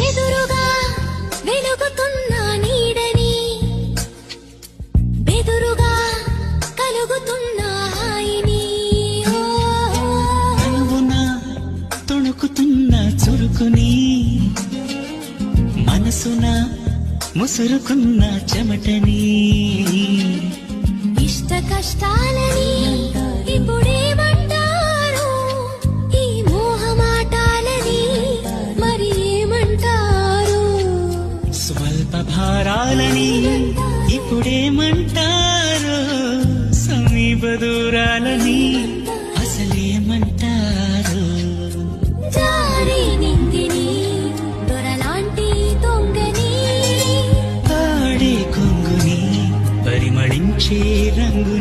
ఎదురుగా వెలుగుతున్న నీడని బెదురుగా కలుగుతున్న హాయిని కనువున తొణుకుతున్న చురుకుని మనసున ముసురుకున్న చెమటని ఇష్ట కష్టాలని ఇప్పుడేమంటారు ఈ మోహమాటాలని మరి ఏమంటారు స్వల్ప భారాలని ఇప్పుడేమంటారు సమీప దూరాలని అసలేమంటారు జారి నిందిని దొరలాంటి దొంగని ఆడే కొంగుని పరిమళించే రంగు